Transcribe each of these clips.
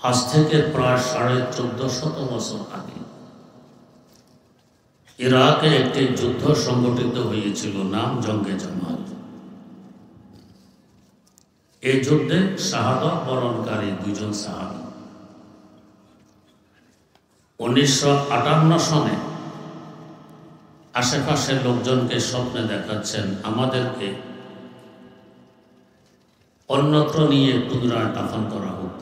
আজ থেকে প্রায় 1450 বছর আগে ইরাকে একটি যুদ্ধ সংগঠিত হয়েছিল, নাম জঙ্গে জামাল। এই যুদ্ধে শাহাদাত বরণকারী দুজন সাহাবী 1958 সনে আশেপাশের লোকজনকে স্বপ্নে দেখাচ্ছেন আমাদেরকে অন্যত্র নিয়ে পুনরায় দাফন করা হোক।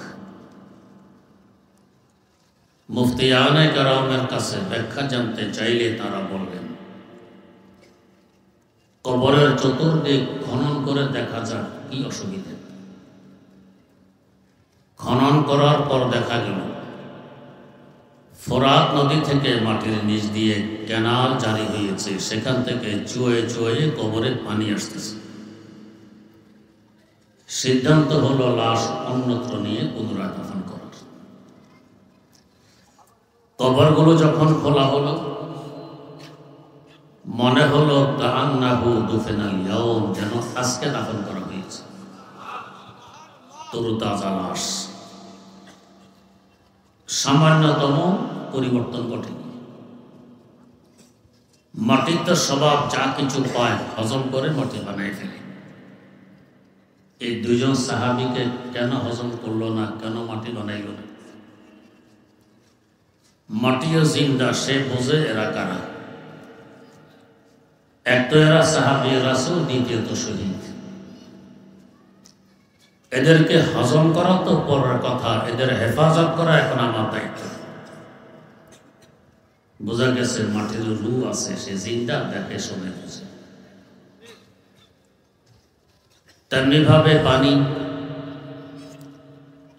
মুফতিয়ানে কেরামের কাছে ব্যাখ্যা জানতে চাইলে তারা বললেন, কবরের চতুর্দিক খনন করে দেখা যাক, কি অসুবিধা। খনন করার পর দেখা গেল ফোরাত নদী থেকে মাটির নিচ দিয়ে ক্যানাল জারি হয়েছে, সেখান থেকে চুয়ে চুয়ে কবরে পানি আসতেছে। সিদ্ধান্ত হলো লাশ অন্যত্র নিয়ে পুনরায় দাফন করার। কবরগুলো যখন খোলা হলো, মনে হলো কাআন্নাহু দুফিনাল ইয়াউম, যেন আজকে দাফন করা হয়েছে। তরুতাজা লাশ, সামান্যতম পরিবর্তন ঘটেনি। মাটির তো স্বভাব, যা কিছু পায় হজম করে মাটি বানায় ফেলে। এই দুজন সাহাবীকে কেন হজম করলো না, কেন মাটি বানাইল না? মাটিও জিন্দা, সে বোঝে এরা কারা। এক তো এরা সাহাবী রাসূল, দ্বিতীয়ত শহীদ। এদেরকে হজম করা তো পরের কথা, এদের হেফাজত করা এখন আমার দায়িত্ব। বোঝা গেছে মাটির রূহ আছে, সে জিন্দা, দেখে শুনে বুঝে। তেমনি ভাবে পানি,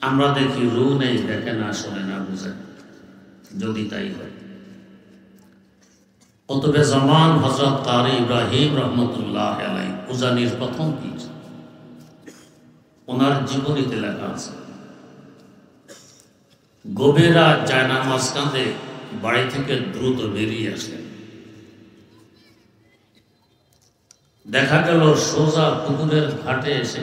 আমরা দেখি রূহ নেই, দেখে না, শোনে না, বুঝে। যদি তাই হয়, কুতুবে জামান হযরত কারি ইব্রাহিম রহমতুল্লাহ আলাইহি উজানির প্রথম পীর, ওনার জীবনীতে লেখা আছে, গভীর রাত জায়নামাজ কাঁধে বাড়ি থেকে দ্রুত বেরিয়ে আসলেন। দেখা গেল সোজা পুকুরের ঘাটে এসে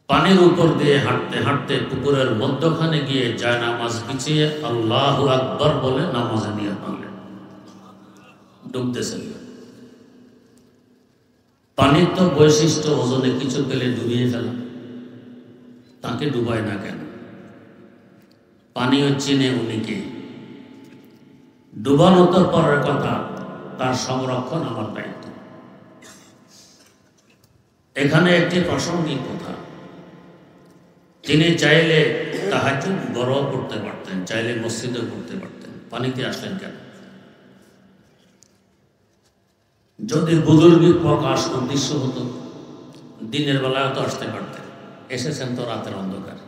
পানির উপর দিয়ে হাঁটতে হাঁটতে পুকুরের মধ্যখানে গিয়ে জায়নামাজ বিছিয়ে আল্লাহু আকবার বলে নামাজে নিয়ত করলেন। ডুবতেছেন। পানির তো বৈশিষ্ট্য, ওজনে কিছু পেলে ডুবিয়ে ফেলা, তাকে ডুবায় না কেন? পানিও চিনে উনিকে। ডুবানো তো পরের কথা, তার সংরক্ষণ আমার দায়িত্ব। এখানে একটি প্রাসঙ্গিক কথা, তিনি চাইলে তাহাজ্জুদ ঘরেও করতে পারতেন, চাইলে মসজিদে করতে পারতেন, পানিতে আসলেন কেন? যদি বুজুর্গি প্রকাশ উদ্দেশ্য হতো, দিনের বেলায় তো আসতে পারতেন, এসেছেন তো রাতের অন্ধকারে।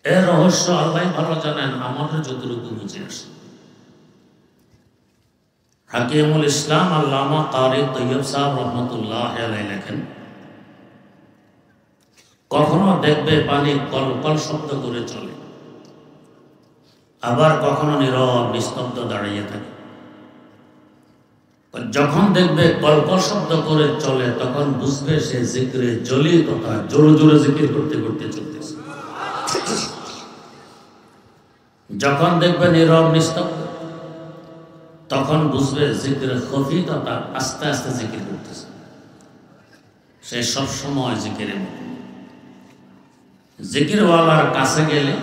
এর রহস্য আল্লাহ ভালো জানেন, আমাদের যতটুকু বুঝে আসে। হাকিমুল ইসলাম আল্লামা কারি তৈয়ব সাহেব রহমতুল্লাহ আলাইহি লেখেন, কখনো দেখবে পানি কলকল শব্দ করে চলে, আবার কখনো নীরব নিস্তব্ধ দাঁড়িয়ে থাকে। যখন দেখবে কলকল শব্দ করে চলে, তখন বুঝবে সে জিকিরে জলি কথা জোরে জোরে জিকির করতে করতে চলতেছে। যখন দেখবে নীরব নিস্তব্ধ, তখন বুঝবে জিকিরে খফি কথা আস্তে আস্তে জিকির করতেছে। সে সবসময় জিকিরে মগ্ন। জিকিরওয়ালার কাছে গেলে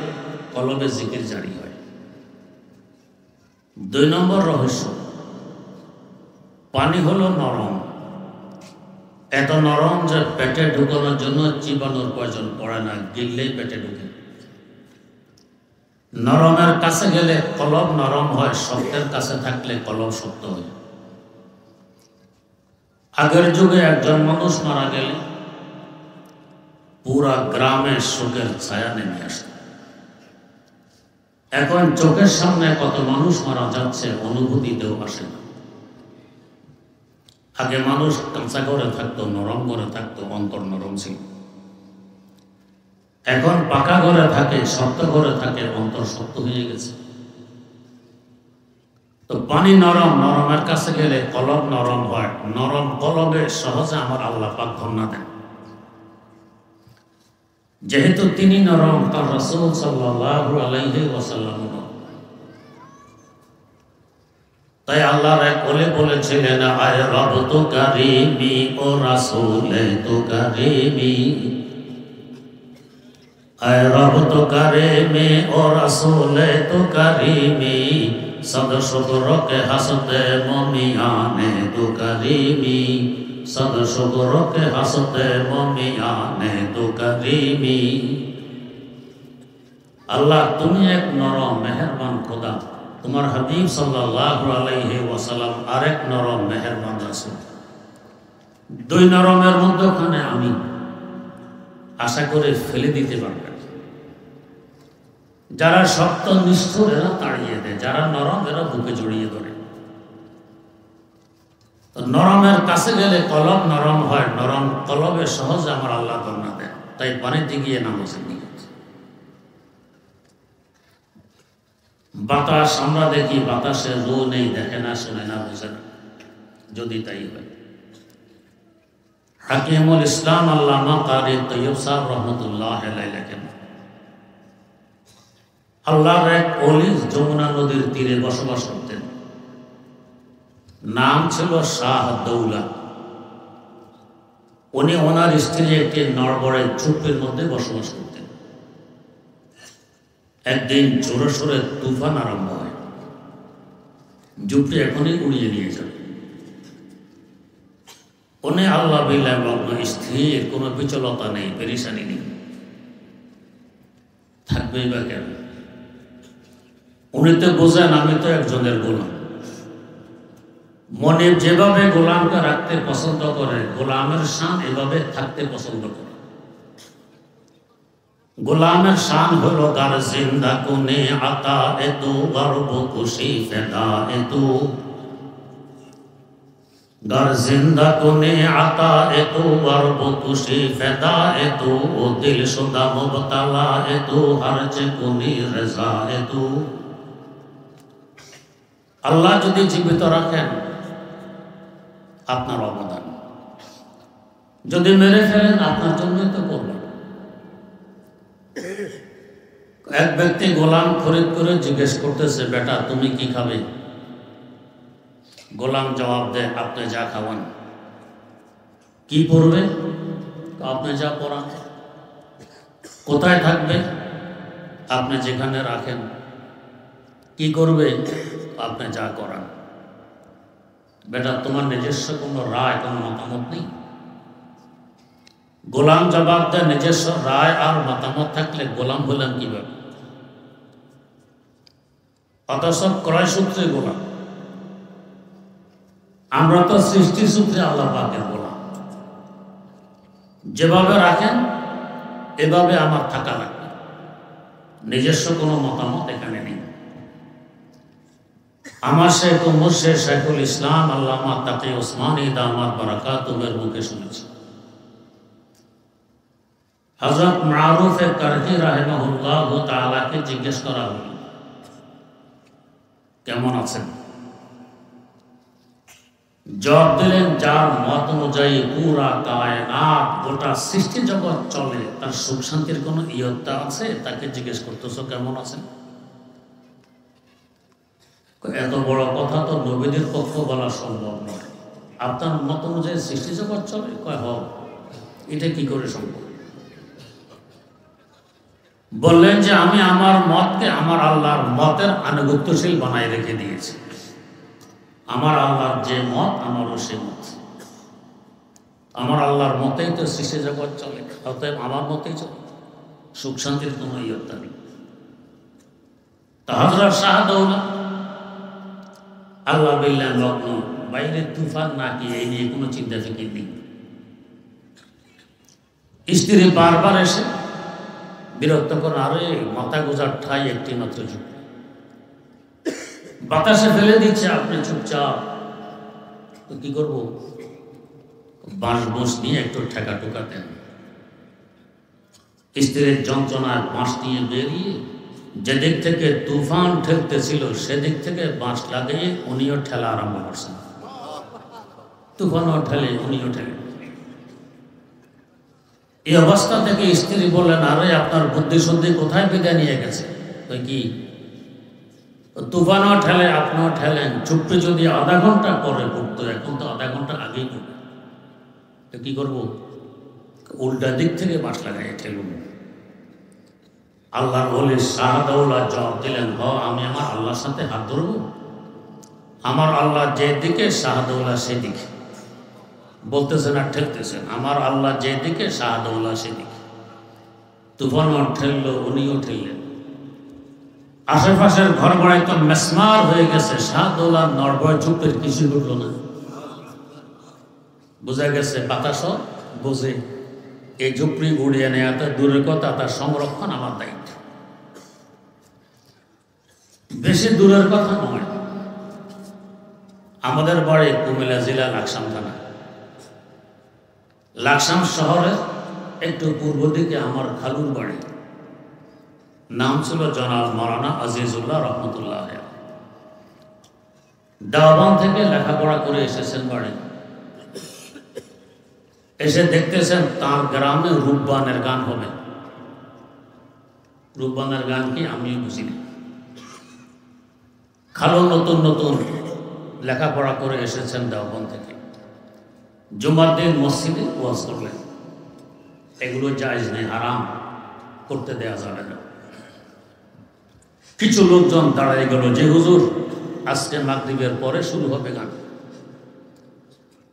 কলবে জিকির জারি হয়। 2 নম্বর রহস্য, পানি হলো নরম, এত নরম যে পেটে ঢুকানোর জন্য চিবানোর প্রয়োজন পড়ে না, গিললেই পেটে ঢুকে। নরমের কাছে গেলে কলব নরম হয়, শক্তের কাছে থাকলে কলব শক্ত হয়। আগের যুগে একজন মানুষ মারা গেলে পুরা গ্রামে শোকের ছায়া নেমে আসে। এখন চোখের সামনে কত মানুষ মারা যাচ্ছে, অনুভূতিতেও আসে না। আগে মানুষ কাঁচা ঘরে থাকতো, নরম ঘরে থাকতো, অন্তর নরম ছিল। এখন পাকা ঘরে থাকে, শক্ত ঘরে থাকে, অন্তর শক্ত হয়ে গেছে। তো পানি নরম, নরমের কাছে গেলে কলব নরম হয়। নরম কলবে সহজে আমার আল্লাহ পাক ধন্না দেন। যেহেতু তিনি নরম, তার রাসূল সাল্লাল্লাহু আলাইহি ওয়াসাল্লাম, তাই আল্লাহর এক ওলি বলেছিলেন, আয় রব তো কারিমি ও রাসূল তো কারিমি, আয় রব তো কারিমি ও রাসূল তো কারিমি, সদ শুকর কে হাসতে মুমিয়ানে তো কারিমি, সদ শুকর কে হাসতে মুমিয়ানে তো কারিমি। আল্লাহ তুমি এক নরম মেহেরবান খোদা, তোমার হাবিব সাল্লাল্লাহু আলাইহি ওয়াসাল্লাম আরেক নরম মেহেরবান রাসূল। দুই নরমের মধ্যখানে আমি, আশা করে ফেলে দিতে পারবেন। যারা শক্ত নিষ্ঠুর এরা তাড়িয়ে দেয়, যারা নরম এরা বুকে জড়িয়ে ধরে। তো নরমের কাছে গেলে কলব নরম হয়, নরম কলবে সহজে আমার আল্লাহ ধন্যা দেয়। তাই পানিতে গিয়ে নামাজে নিয়ে বাতাস আমরা দেখি, বাতাসের রু নেই, দেখে না, শুনে না, বুঝে না। যদি তাই হয়, হাকিমুল ইসলাম আল্লামা কারি তৈয়ব সাহেব রহমতুল্লাহ আলাইহি লেখেন, আল্লাহর এক ওলি যমুনা নদীর তীরে বসবাস করতেন। নাম ছিল শাহ দৌলা। উনি ওনার স্ত্রী একটি নড়বড়ে ঝুপড়ির মধ্যে বসবাস করতেন। একদিন জোরে সোরে তুফান আরম্ভ হয়, ঝুপড়ি এখনই উড়িয়ে নিয়ে যাবে। উনি আল্লাহ বিল্লাহ মগ্ন, স্থির, কোনো বিচলতা নেই, পেরেশানি নেই, থাকবেই বা কেন? উনি তো বোঝেন আমি তো একজনের গোলাম। মনে যেভাবে গোলামকে রাখতে পছন্দ করে, গোলামের শান এভাবে থাকতে পছন্দ করে। গোলামের শান হলো গার জিন্দা কোনে আতা এতু গর্ব খুশি ফেদা এতু, গার জিন্দা কোনে আতা এতু গর্ব খুশি ফেদা এতু, ও দিল শুদা মুবতালা এতু হারচে কোনি রেজা এতু। আল্লাহ যদি জীবিত রাখেন আপনার অবদান, যদি মেরে ফেলেন আপনার জন্যই তো করবেন। এক ব্যক্তি গোলাম খরিদ করে জিজ্ঞেস করতেছে, বেটা তুমি কি খাবে? গোলাম জবাব দেয়, আপনি যা খাওয়ান। কি পড়বে? আপনি যা পড়ান। কোথায় থাকবে? আপনি যেখানে রাখেন। কি করবে? আপনি যা করান। বেটা তোমার নিজস্ব কোনো রায়, কোনো মতামত নেই? গোলাম জবাব দেয়, নিজস্ব রায় আর মতামত থাকলে গোলাম হলেন কিভাবে? অথচ ক্রয় সূত্রে গোলাম। আমরা তো সৃষ্টি সূত্রে আল্লাহ পাকের গোলাম। যেভাবে রাখেন এভাবে আমার থাকা লাগবে, নিজস্ব কোনো মতামত এখানে নেই। আমার শেখ ও মুর্শিদ শেখুল ইসলাম আল্লামা তাকি ওসমানী দামাত বারাকাতুহুর মুখে শুনেছি। হযরত মারুফ কারখী রাহিমাহুল্লাহ তাআলাকে জিজ্ঞেস করা হলো, কেমন আছেন? জবাব দিলেন, যার মত অনুযায়ী পুরা কায়নাত, গোটা সৃষ্টি জগৎ চলে, তার সুখ শান্তির কোনো ইয়ত্তা আছে? তাকে জিজ্ঞেস করতেছ কেমন আছেন? এত বড় কথা তো নবীদের পক্ষ বলা সম্ভব নয়। আপনার মত অনুযায়ী সৃষ্টি জগৎ চলে? কয় হ, এটা কি করে সম্ভব? বললেন যে আমি আমার মতকে আমার আল্লাহর মতের আনুগত্যশীল বানায় রেখে দিয়েছি। আমার আল্লাহর যে মত আমারও সে মত। আমার আল্লাহর মতেই তো সৃষ্টি জগৎ চলে, অতএব আমার মতেই চলে, সুখ শান্তির কোনো ইয়ত্তা নেই। তা হযরত শাহ দৌলা আল্লাহ বিল্লাহ লগ্ন, বাইরে তুফান নাকি এই নিয়ে কোনো চিন্তা ফিকির নেই। স্ত্রী বারবার এসে বিরক্ত করে, আরে মাথা গোজার ঠাই একটি মাত্র যুগ, বাতাসে ফেলে দিচ্ছে, আপনি চুপচাপ। তো কি করবো? বাঁশ বোঁস নিয়ে একটু ঠেকা টোকা দেন। স্ত্রীর যন্ত্রণায় বাঁশ নিয়ে বেরিয়ে যেদিক থেকে তুফান ঠেলতেছিল সেদিক থেকে বাঁশ লাগিয়ে উনিও ঠেলা আরম্ভ করছেন। তুফানও ঠেলে, উনিও ঠেলে। এই অবস্থা থেকে স্ত্রী বললেন, আরে আপনার বুদ্ধি শুদ্ধি কোথায় বিদায় নিয়ে গেছে? তো কি তুফানও ঠেলে, আপনিও ঠেলেন, চুপটি যদি আধা ঘন্টা পরে পড়তো, এখন তো আধা ঘন্টা আগেই পড়বে। তো কি করবো? উল্টা দিক থেকে বাঁশ লাগাই ঠেলুন। আল্লাহর ওলি শাহদাউল্লাহ জবাব দিলেন, আমি আমার আল্লাহর সাথে হাত ধরবো? আমার আল্লাহ যে দিকে, শাহদাউল্লাহ সেদিকে। বলতেছেন আর ঠেলতেছেন, আমার আল্লাহ যে দিকে, শাহদাউল্লাহ সেদিকে। তুফানও ঠেললো, উনিও ঠেললেন। আশেপাশের ঘর বাড়াই তো মেসমার হয়ে গেছে। শাহদাউল্লাহ নড়বড় চুপের কিছু ঘটল না। বোঝা গেছে বাতাসও বোঝে, এই ঝুপড়ি উড়িয়ে নেওয়া তো দূরের কথা, তার সংরক্ষণ আমার দায়িত্ব। বেশি দূরের কথা নয়, আমাদের বাড়ি কুমিল্লা জেলা লাকসাম থানা। লাকসাম শহরের একটু পূর্ব দিকে আমার খালুর বাড়ি। নাম ছিল জনাব মাওলানা আজিজুল্লাহ রহমতুল্লাহ। দেওবন্দ থেকে লেখাপড়া করে এসেছেন বাড়ি। এসে দেখতেছেন তার গ্রামে রূপবানের গান হবে। রূপবানের গান কি আমিও বুঝিনি। খালো নতুন নতুন লেখাপড়া করে এসেছেন দেওবন্দ থেকে। জুমার দিন মসজিদে ওয়াজ করলেন। এগুলো জায়েজ নেই, হারাম, করতে দেয়া যাবে না। কিছু লোকজন দাঁড়ায় গেল যে হুজুর আজকে মাগরিবের পরে শুরু হবে গান,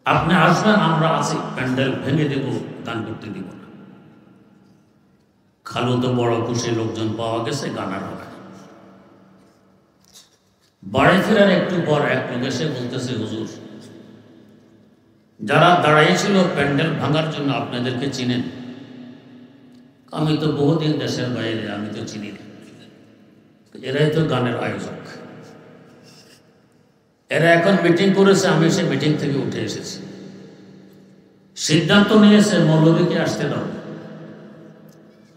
আপনি আসবেন, আমরা আছি, প্যান্ডেল ভেঙে দেব, গান করতে দিব না। খালু তো বড় খুশি, লোকজন পাওয়া গেছে, গান আর হবে। বাড়ি ফেরার একটু পর এক লোক এসে বলতেছে, হুজুর যারা দাঁড়াইছিল প্যান্ডেল ভাঙার জন্য আপনাদেরকে চিনেন? আমি তো বহুদিন দেশের বাইরে, আমি তো চিনি না। এরাই তো গানের আয়োজক, এরা এখন মিটিং করেছে, আমি সে মিটিং থেকে উঠে এসেছি। সিদ্ধান্ত নিয়েছে মৌলবীকে আসতে দাও,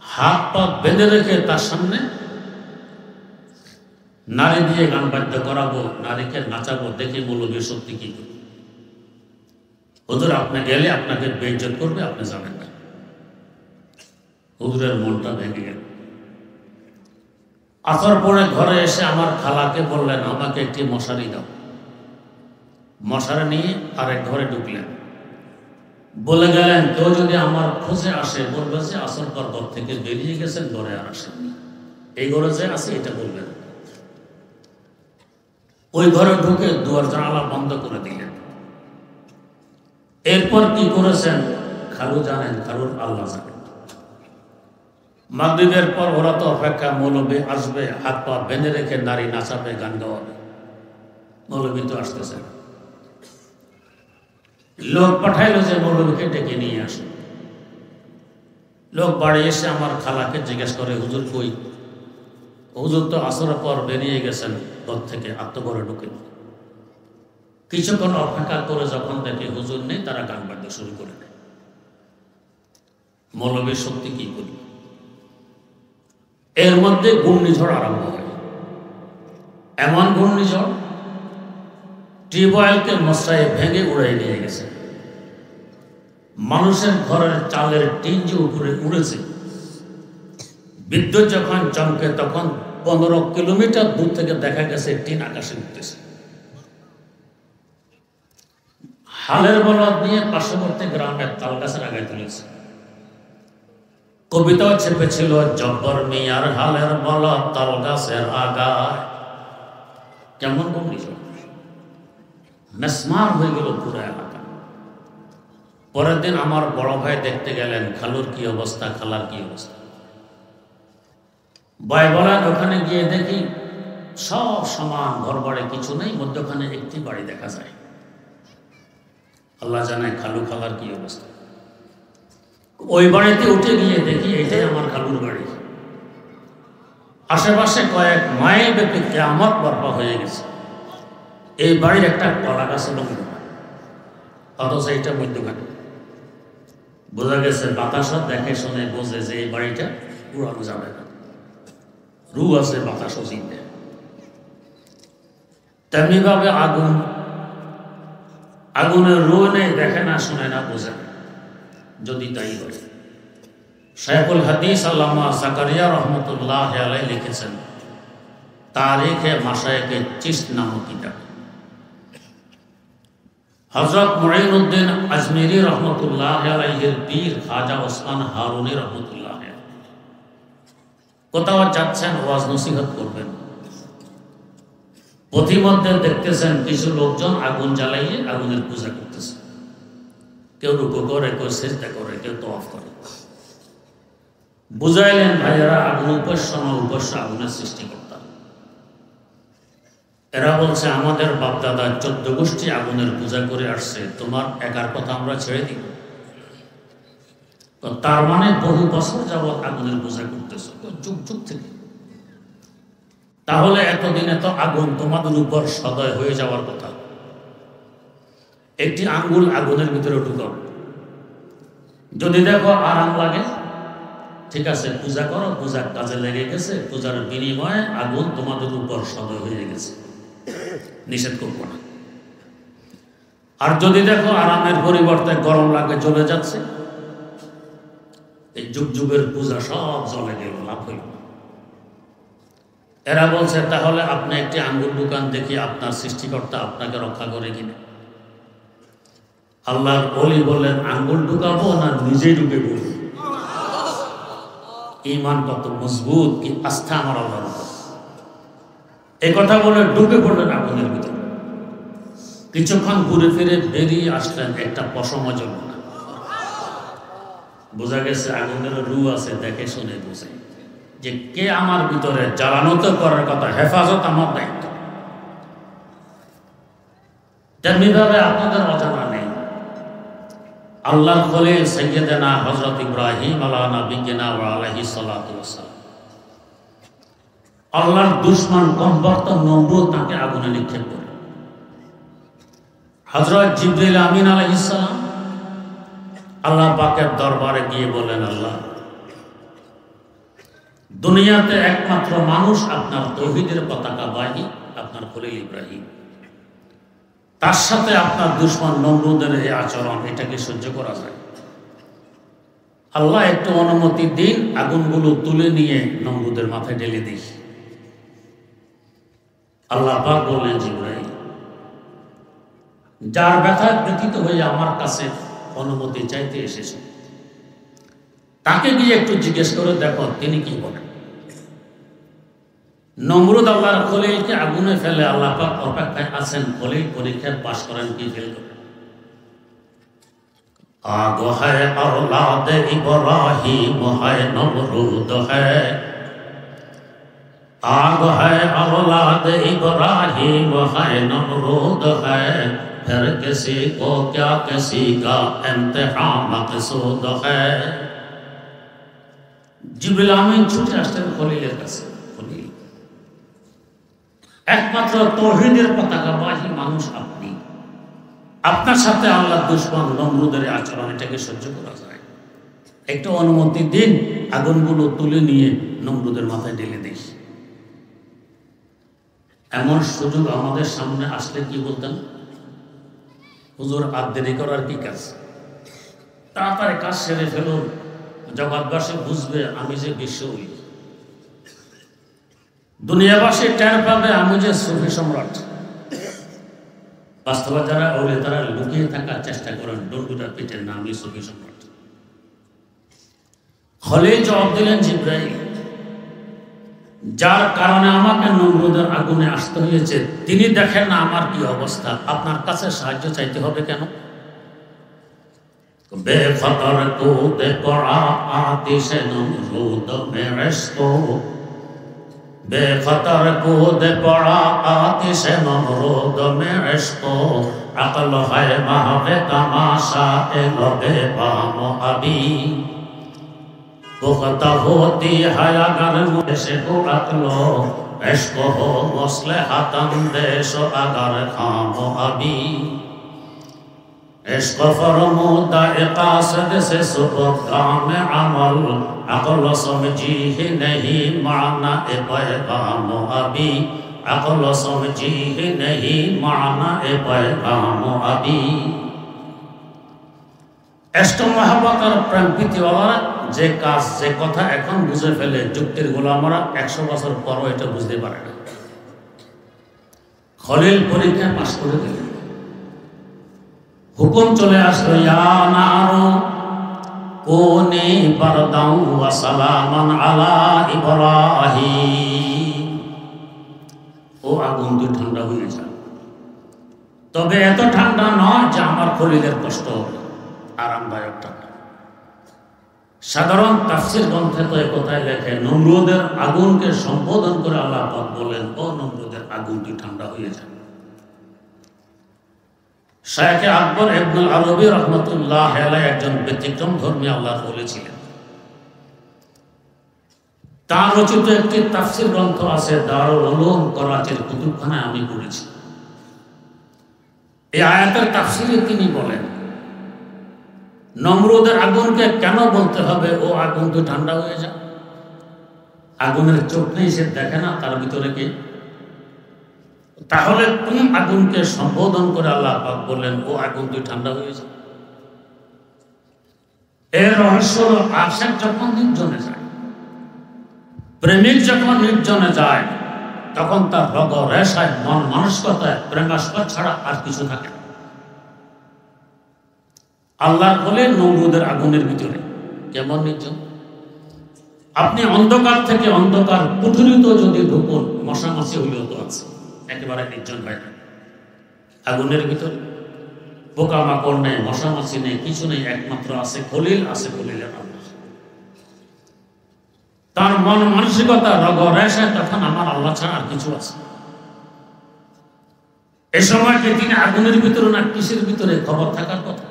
হাত পা বেঁধে রেখে তার সামনে নারী দিয়ে গান বাদ্য করাবো, নারীকে নাচাবো, দেখে মৌলবীর শক্তি কি করবে। হুজুর আপনি গেলে আপনাকে বেইজ্জত করবে, আপনি যাবেন না। হুজুরের মনটা ভেঙে গেল। আসর পরে ঘরে এসে আমার খালাকে বললেন, আমাকে একটি মশারি দাও। মশারি নিয়ে আরেক ঘরে ঢুকলেন। বলে গেলেন, কেউ যদি আমার খোঁজে আসে বলবে যে আসর পর ঘর থেকে বেরিয়ে গেছেন, ঘরে আর আসেননি। এই ঘরে যে আছে এটা বলবেন। ওই ঘরে ঢুকে দুয়ার জানালা বন্ধ করে দিলেন। এরপর কি করেছেন খালু জানেন, খালুর আল্লাহ জানেন। মাগরিবের পর ওরা তো অপেক্ষা, মৌলবী আসবে, হাত পা বেঁধে রেখে নারী নাচাবে, গান গাওয়াবে। মৌলবী তো আসতেছে না। লোক পাঠাইলো যে মৌলবীকে ডেকে নিয়ে আসে। লোক বাড়ি এসে আমার খালাকে জিজ্ঞেস করে, হুজুর কই? হুজুর তো আসরের পর বেরিয়ে গেছেন ঘর থেকে, আত্মঘরে ঢুকে। কিছুক্ষণ অপেক্ষা করে যখন দেখে হুজুর নেই, তারা গান বাদ্য শুরু করে দেয়। মৌলবীর শক্তি কি করি। এর মধ্যে ঘূর্ণিঝড় আরম্ভ হয়। এমন ঘূর্ণিঝড় টিউবওয়েলকে মশায় ভেঙে উড়াই নিয়ে গেছে। মানুষের ঘরের চালের টিন যে উপরে উড়েছে, বিদ্যুৎ যখন চমকে তখন 15 কিলোমিটার দূর থেকে দেখা গেছে টিন আকাশে উঠতেছে। হালের বলদ নিয়ে পার্শ্ববর্তী গ্রামের তাল গাছের আগায় তুলেছে। কবিতাও চেপেছিল, জব্বর মিয়ার হালের বলদ তাল গাছের আগায়। কেমন ঘূর্ণিঝড়, মেসমার হয়ে গেল পুরো এলাকা। পরের দিন আমার বড় ভাই দেখতে গেলেন, খালুর কি অবস্থা, খালার কি অবস্থা। ভাই বলেন, ওখানে গিয়ে দেখি সব সমান, ঘর বাড়ি কিছু নেই, মধ্যখানে একটি বাড়ি দেখা যায়। আল্লাহ জানে খালু খালার কি অবস্থা। ওই বাড়িতে উঠে গিয়ে দেখি এটাই আমার খালুর বাড়ি। আশেপাশে কয়েক মাইল ব্যাপী কিয়ামত বর্পা হয়ে গেছে। এই বাড়ির একটা কলা গাছ এবং অথচ এইটা মধ্যখানে। বোঝা গেছে বাতাসও দেখে শুনে বোঝে যে এই বাড়িটা উড়ানো যাবে না, রু আছে, বাতাসও চিনবে। তেমনি ভাবে আগুন, আগুনের রু নেই, দেখে না, শুনে না, বোঝে না। যদি তাই হয়, শাইখুল হাদিস আল্লামা জাকারিয়া রহমতুল্লাহ আলাইহি লিখেছেন তারিখে মাশায়েখে চিশত নামক কিতাব। হযরত মুঈনুদ্দিন আজমিরি রহমতুল্লাহ আলাইহির পীর খাজা ওসমান হারুনি রহমতুল্লাহ কোথাও যাচ্ছেন, ওয়াজ নসিহত করবেন, পথিমধ্যে দেখতেছেন কিছু লোকজন আগুন জ্বালাইয়ে আগুনের পূজা করতেছে। কেউ রুকু করে, কেউ সিজদা করে, কেউ তওয়াফ করে। বুঝাইলেন, ভাইয়েরা, আগুন উপাস্য না উপাস্য আগুনের সৃষ্টিকর্তা। এরা বলছে আমাদের বাপদাদা 14 গোষ্ঠী আগুনের পূজা করে আসছে, তোমার একার কথা আমরা ছেড়ে দিব? তার মানে বহু বছর যাবৎ আগুনের পূজা করতেছ, যুগ যুগ থেকে। তাহলে এতদিনে তো আগুন তোমাদের উপর সদয় হয়ে যাওয়ার কথা। একটি আঙ্গুল আগুনের ভিতরে ঢুকাও, যদি দেখো আরাম লাগে, ঠিক আছে, পূজা করো, পূজার কাজে লেগে গেছে, পূজার বিনিময়ে আগুন তোমাদের উপর সদয় হয়ে গেছে, নিষেধ করবো না। আর যদি দেখো আরামের পরিবর্তে গরম লাগে, চলে যাচ্ছে, এই যুগ যুগের পূজা সব জ্বলে গেল, লাভ হইল। এরা বলছে তাহলে আপনি একটি আঙ্গুল দোকান দেখি আপনার সৃষ্টিকর্তা আপনাকে রক্ষা করে কিনা। আল্লাহর ওলি বললেন, আঙ্গুল ঢুকাবো না নিজেই ঢুকে বলবো? ঈমান কত মজবুত, কি আস্থা আমার আল্লাহর উপর। এই কথা বলে ঢুকে পড়লেন আগুনের ভিতরে। কিছুক্ষণ ঘুরে ফিরে বেরিয়ে আসলেন, একটা পশমও জ্বলল না। বোঝা গেছে আগুনের রু আছে, দেখে শুনে বুঝে যে কে আমার ভিতরে জ্বালানো তো করার কথা, হেফাজত আমার দায়িত্ব। তেমনিভাবে আপনাদের অজানা নেই, আল্লাহর খলিল সাইয়্যিদানা হযরত ইব্রাহিম আলা নবিয়িনা ওয়া আলাইহিস সালাতু ওয়াস সালাম, আল্লাহর দুশমন কমবক্ত নমরুদ তাকে আগুনে নিক্ষেপ করে। হযরত জিবরিল আমিন আলাইহিস সালাম আল্লাহ পাকের দরবারে গিয়ে বলেন, আল্লাহ, দুনিয়াতে একমাত্র মানুষ আপনার তাওহীদের পতাকাবাহী আপনার খলিল ইব্রাহিম, তার সাথে আপনার দুশমন নমরুদের এই আচরণ, এটাকে সহ্য করা যায়? আল্লাহ একটু অনুমতি দিন, আগুনগুলো তুলে নিয়ে নমরুদের মাথায় ঢেলে দিই। আল্লাহ পাক বললেন, জিবরাইল, যার ব্যথায় ব্যথিত হয়ে আমার কাছে অনুমতি চাইতে এসেছে, তাকে গিয়ে একটু জিজ্ঞেস করে দেখো তিনি কি বলেন। নমরুদ আল্লাহর খলিলকে আগুনে ফেলে, আল্লাহ পাক অপেক্ষায় আছেন খলিল পরীক্ষায় পাশ করেন কি ফেল করেন। আগ হ্যায় औलाद इब्राहिम है नमरूद है, आग है औलाद इब्राहिम है नमरूद है, फिर किसी को क्या किसी का इम्तिहान मकसूद है। जिब्रील आमीन ছুটে আসলেন খলিলের কাছে। খলিল, একমাত্র তাওহীদের পতাকাবাহী মানুষ আপনি, আপনার সাথে আল্লাহর দুশমন নমরুদের আচরণ, এটাকে সহ্য করা যায়? একটু অনুমতি দিন, আগুনগুলো তুলে নিয়ে নমরুদের মাথায় ঢেলে দিই। এমন সুযোগ আমাদের সামনে আসলে কি বলতেন? হুজুর, আর দেরি করার কি কাজ, তাড়াতাড়ি কাজ সেরে ফেলুন, জগৎবাসী বুঝবে আমি যে বিশ্ব হই, দুনিয়াবাসী টের পাবে আমি যে সুফি সম্রাট। বাস্তবে যারা ওলে তারা লুকিয়ে থাকার চেষ্টা করেন, ডন্ডুটা পিঠের নামই সুফি সম্রাট। খলিল জবাব দিলেন, জিবরাইল, যার কারণে আমাকে নমরুদের আগুনে আসতে হয়েছে তিনি দেখেন না আমার কি অবস্থা, আপনার কাছে সাহায্য চাইতে হবে কেন? বেখতর কূদে পড়া আতিশে নমরুদ মে ইশকো, बेखतर कूद पड़ा आतिश नमरूद में इश्को, अक्ल है महवे तमाशा ए लबे बाम अभी, पुख्ता होती है अगर मुझे को अक्लो, इश्क हो मुस्लिहतन देश अगर खामो अभी, इश्क फरमूदा कासद से सुबह में अमल, अक्ल समझी ही नहीं माना ए पैगाम अभी, अक्ल समझी ही नहीं माना ए पैगाम अभी। इश्क मोहब्बत और प्रेम प्रीति वाला যে কাজ যে কথা এখন বুঝে ফেলে যুক্তির গোলামরা 100 বছর পরও এটা বুঝতে পারে না। খলিল পরীক্ষায় পাশ করে দিলেন, হুকুম চলে আসলো, ইয়া নারু কুনি বারদাও ওয়া সালামান আলা ইব্রাহিম। ও আগুন তুই ঠান্ডা হয়ে যা, তবে এত ঠান্ডা নয় যে আমার খলিলের কষ্ট হবে, আরামদায়ক ঠান্ডা। সাধারণ তাফসীর গ্রন্থে তো একথায় লেখে, নমরুদের আগুনকে সম্বোধন করে আল্লাহ পাক বলেন, ও নমরুদের আগুন তুই ঠান্ডা হয়ে যা। শায়খ আকবর ইবনুল আরবি রহমতুল্লাহ আলাইহি একজন ব্যতিক্রম ধর্মী আল্লাহর ওলি ছিলেন। তার রচিত একটি তাফসীর গ্রন্থ আছে, দারুল উলুম করাচির কুতুবখানায় আমি পড়েছি। এই আয়াতের তাফসীরে তিনি বলেন, নমরুদের আগুনকে কেন বলতে হবে ও আগুন তুই ঠান্ডা হয়ে যা? আগুনের চোখ নেই, সে দেখে না তার ভিতরে কি? তাহলে কোন আগুনকে সম্বোধন করে আল্লাহ পাক বললেন, ও আগুন তুই ঠান্ডা হয়ে যা? এর রহস্য হলো, আশিক যখন নির্জনে যায়, প্রেমিক যখন নির্জনে যায়, তখন তার রগ রেশায়, মন মানসিকতায় প্রেমাস্পদ ছাড়া আর কিছু থাকে না। আল্লাহর বলে নমরুদের আগুনের ভিতরে কেমন নির্জন। আপনি অন্ধকার থেকে অন্ধকার কুঠুরিত যদি ঢুকুন, মশামাছি হইলেও তো আছে, একেবারে নির্জন হয় না। আগুনের ভিতরে পোকামাকড় নেই, মশামাছি নেই, কিছু নেই, একমাত্র আছে খলিল, আছে খলিলের আল্লাহ। তার মন মানসিকতা রগ রেশায় তখন আমার আল্লাহ ছাড়া আর কিছু আছে। এ সময় কি তিনি আগুনের ভিতরে না কিসের ভিতরে খবর থাকার কথা?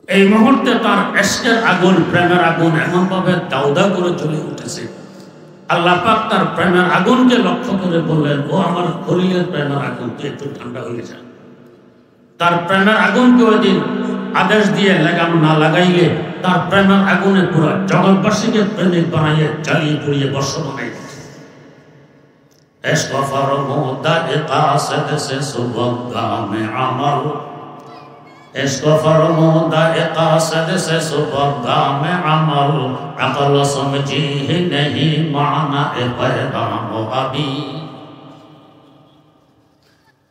এই মুহূর্তে তার ইশকের আগুন, প্রেমের আগুন এমন ভাবে দাউদা করে জ্বলে উঠেছে, আল্লাহ পাক তার প্রেমের আগুনকে লক্ষ্য করে বললেন, ও আমার খলিলের প্রেমের আগুন তুই একটু ঠান্ডা হয়ে যা। তার প্রেমের আগুনকে ওই দিন আদেশ দিয়ে লাগাম না লাগাইলে তার প্রেমের আগুনে পুরো জগৎবাসীকে প্রেমিক বানাইয়ে জ্বালিয়ে পুড়িয়ে বর্ষ বানাই দিচ্ছে। इश्क फरमूदा कासद से सुबह में अमल, इश्क फरमूदा कासद से सुबह में अमल, अकल समझी ही नहीं माना पैगाम अभी।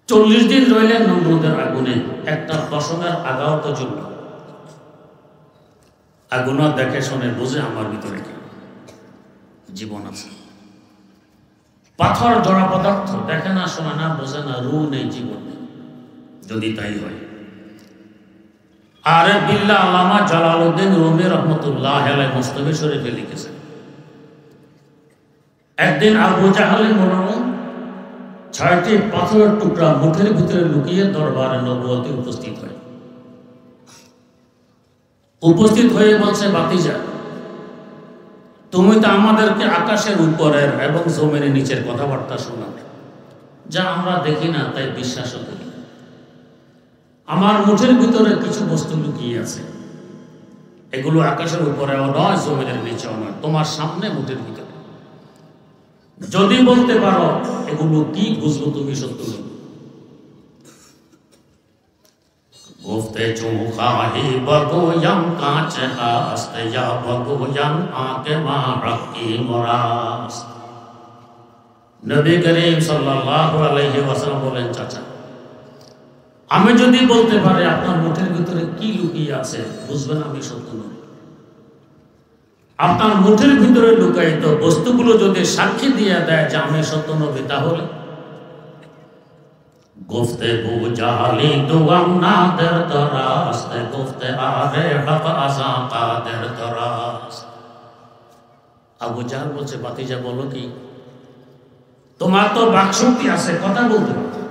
40 দিন রইলেন নমরুদের আগুনে, একটা পশমের আগাও তো জ্বলল। আগুনও দেখে শুনে বুঝে আমার ভিতরে কি জীবন আছে। পাথর জড়া পদার্থ, দেখে না, শোনে না, বোঝে না, রু নেই, জীবন নেই, যদি তাই হয়। আরে বিল্লাহ আল্লামা জালালউদ্দিন রুমি রহমতুল্লাহ আলাইহি মুস্তাফি শরীফে লিখেছেন, একদিন আবু জাহলের মনোরম 6টি পাথরের টুকরা মুঠের ভিতরে লুকিয়ে দরবারে নবুয়তে উপস্থিত হয়ে বলছে, ভাতিজা তুমি তো আমাদেরকে আকাশের উপরের এবং জমিনের নিচের কথাবার্তা শোনাবে, যা আমরা দেখি না তাই বিশ্বাসও করি। আমার মুঠের ভিতরে কিছু বস্তু লুকিয়ে আছে, এগুলো আকাশের উপরেও নয়, জমিনের নিচেও নয়, তোমার সামনে মুঠের ভিতরে। যদি বলতে পারো এগুলো কি, বুঝবো তুমি সত্য। गुफ्ते चूखाही बगोयम कांच हास्त या बगोयम आके मारक की मुरास्त। नबी करीम सल्लल्लाहु अलैहि वसल्लम বলেন, চাচা আমি যদি বলতে পারি আপনার মুঠের ভিতরে কি লুকিয়ে আছে, বুঝবেন আমি সত্য নই। আপনার মুঠের ভিতরে লুকায়িত বস্তুগুলো যদি সাক্ষী দিয়ে দেয় যে আমি সত্য নবী, তাহলে गुफ्तगू जाली दुगम नादर दरास्त, गुफ्ते आरे हक आजा कादर दरास्त। আবু জাহল বলছে, ভাতিজা বলো কি, তোমার তো বাকশক্তি আছে, কথা বলতে পারো।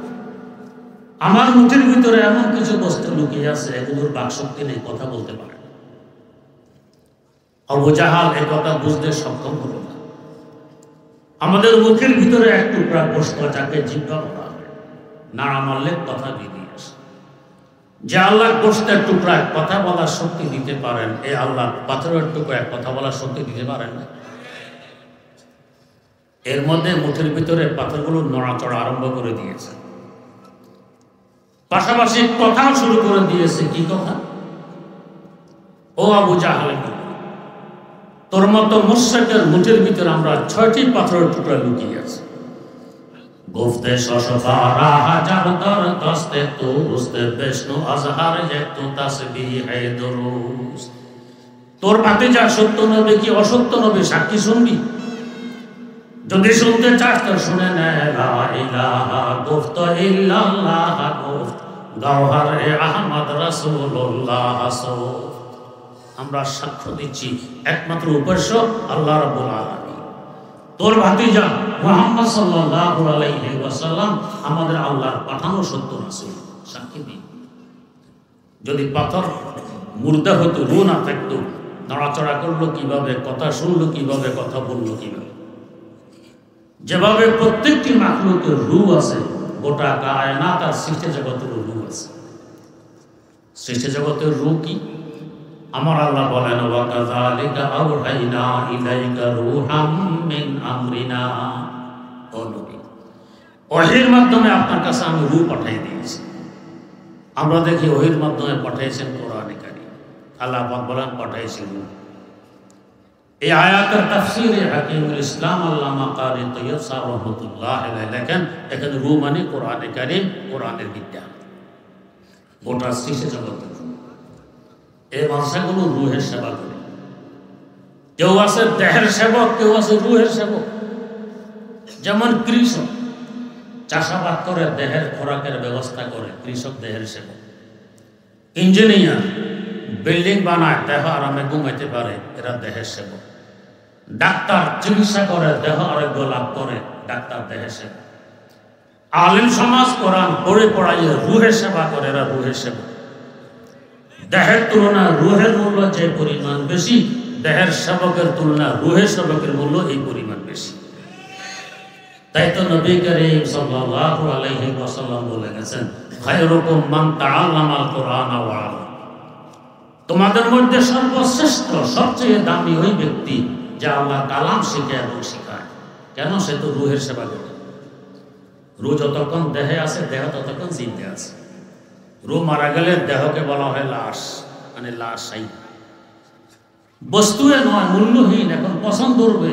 আমার মুঠের ভিতরে এমন কিছু বস্তু লুকিয়ে আছে, এগুলোর বাকশক্তি নেই, কথা বলতে পারে। আবু জাহল এই কথা বুঝতে সক্ষম হলো না। আমাদের মুখের ভিতরে এক টুকরা গোশত, যাকে জিহ্বা বলা, নাড়া মারলে কথা বেরিয়ে আসে। যে আল্লাহ গোশতের টুকরা কথা বলার শক্তি দিতে পারেন, এই আল্লাহ পাথরের টুকরা কথা বলার শক্তি দিতে পারেন না। এর মধ্যে মুঠের ভিতরে পাথরগুলো নড়াচড়া আরম্ভ করে দিয়েছে, পাশাপাশি কথাও শুরু করে দিয়েছে। কি কথা? ও আবু জাহল, তোর মতো মুশরিকের মুঠের ভিতরে আমরা 6টি পাথরের টুকরা লুকিয়ে আছি। গুফতে শশফারা হাজার দর দস্তে তুস্তে বিষ্ণু আজহার যেতু তাসবিহ দুরুস। তোর ভাতিজা সত্য নবী কি অসত্য নবী সাক্ষী শুনবি? যদি শুনতে চাস তো শুনে নে, লা ইলাহা গুফত ইল্লাল্লাহ গুফত গাওহার এ আহমদ রাসূলুল্লাহ সুফ। আমরা সাক্ষ্য দিচ্ছি একমাত্র উপাস্য আল্লাহ রাব্বুল আলামিন। তোর ভাতিজা মুহাম্মদ সাল্লাল্লাহু আলাইহি ওয়াসাল্লাম আমাদের আল্লাহর পাঠানো সত্য রাসূল, সাক্ষী দিই। যদি পাথর মুর্দা হতো, রু না থাকতো, নড়াচড়া করলো কিভাবে, কথা শুনলো কিভাবে, কথা বললো কিভাবে? যেভাবে প্রত্যেকটি মাখলুকের রু আছে, গোটা কায়নাত আর সৃষ্টি জগতের রু আছে। সৃষ্টি জগতের রু কি? আমার আল্লাহ বলেন, ওয়া কাযালিকা আওহাইনা ইলাইকা রূহাম মিন আমরিনা। ও নবী, ওহীর মাধ্যমে আপনার কাছে আমি রূহ পাঠিয়ে দিয়েছি। আমরা দেখি ওহীর মাধ্যমে পাঠিয়েছেন কোরআনে কারীম। আল্লাহ পাক বলেন পাঠিয়েছি রূহ। এই আয়াতের তাফসীরে হাকিমুল ইসলাম আল্লামা কারি তৈয়ব সাহেব রহমতুল্লাহ আলাইহি লেখেন, এখানে রূহ মানে কোরআনে কারীম, কোরআনের বিদ্যা, গোটা সৃষ্টি জগতের। এই মানুষগুলো রুহের সেবা করে। কেউ আছে দেহের সেবক, কেউ আছে রুহের সেবক। যেমন কৃষক চাষাবাদ করে, দেহের খোরাকের ব্যবস্থা করে, কৃষক দেহের সেবক। ইঞ্জিনিয়ার বিল্ডিং বানায়, দেহ আরামে ঘুমাইতে পারে, এরা দেহের সেবক। ডাক্তার চিকিৎসা করে, দেহ আরোগ্য লাভ করে, ডাক্তার দেহের সেবক। আলিম সমাজ কোরআন পড়ে পড়াইয়ে রুহের সেবা করে, এরা রুহের সেবক। দেহের তুলনায় রুহের মূল্য যে পরিমাণ বেশি, দেহের সেবকের তুলনায় রুহের সেবকের মূল্য এই পরিমাণ বেশি। তাই তো নবী করিম সাল্লাল্লাহু আলাইহি ওয়াসাল্লাম বলে গেছেন, খায়রুকুম মান তাআল্লামাল কুরআন ওয়া আল্লাম। তোমাদের মধ্যে সর্বশ্রেষ্ঠ, সবচেয়ে দামি ওই ব্যক্তি যে আল্লাহ কালাম শিখে এবং শিখায়। কেন? সে তো রুহের সেবা করে। রুহ যতক্ষণ দেহে আছে, দেহ ততক্ষণ জিন্দা আছে। রুহ মারা গেলে দেহকে বলা হয় লাশ, মানে লাশাই। বস্তুয়ে নয়, মূল্যহীন। এখন পছন্দ করবে,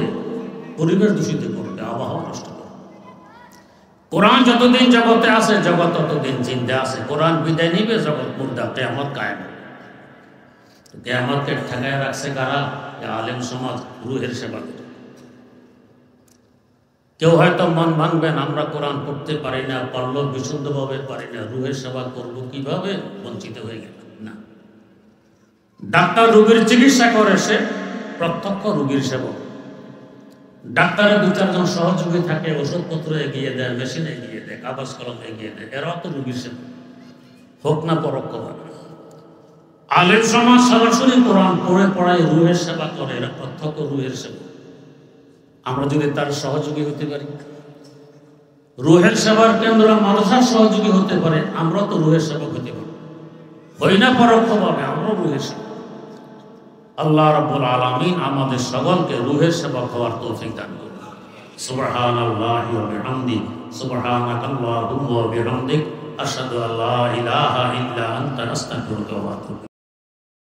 পরিবেশ দূষিত করবে, আবহাওয়া নষ্ট করবে। কোরআন যতদিন জগতে আছে, জগৎ ততদিন জিন্দা আছে। কোরআন বিদায় নিবে, জগৎ মুর্দা, কিয়ামত কায়েম। কিয়ামতকে ঠেকায় রাখছে কারা? আলেম সমাজ রুহের সেবা করে। কেউ হয়তো মন ভাঙবেন, আমরা কোরআন পড়তে পারি না, পারলেও বিশুদ্ধভাবে পারি না, রুহের সেবা করব কিভাবে? বঞ্চিত হয়ে গেল না। ডাক্তার রোগীর চিকিৎসা করে, সে প্রত্যক্ষ রোগীর সেবক। ডাক্তারের 2-4 জন সহযোগী থাকে, ওষুধপত্র এগিয়ে দেয়, মেশিন এগিয়ে দেয়, কাগজ কলম এগিয়ে দেয়, এরাও তো রোগীর সেবক, হোক না পরোক্ষভাবে। আলেম সমাজ সরাসরি কোরআন পড়ে পড়ায় রুহের সেবা করে, এরা প্রত্যক্ষ রুহের সেবক। আমরা যদি তার সহযোগী হতে পারি, রুহের সেবার কেন্দ্র মাদ্রাসার সহযোগী হতে পারে, আমরা তো রুহের সেবক হতে পারি। হই না পরোক্ষভাবে, আমরা রুহের সেবক। আল্লাহ রাব্বুল আলামিন আমাদের সকলকে রুহের সেবক হওয়ার তৌফিক দান করুন। সুবহানাল্লাহি ওয়া বিহামদিহি, সুবহানাকাল্লাহুম্মা ওয়া বিহামদিক, আশহাদু আল্লা ইলাহা ইল্লা আনতা, আস্তাগফিরুকা ওয়া আতুবু।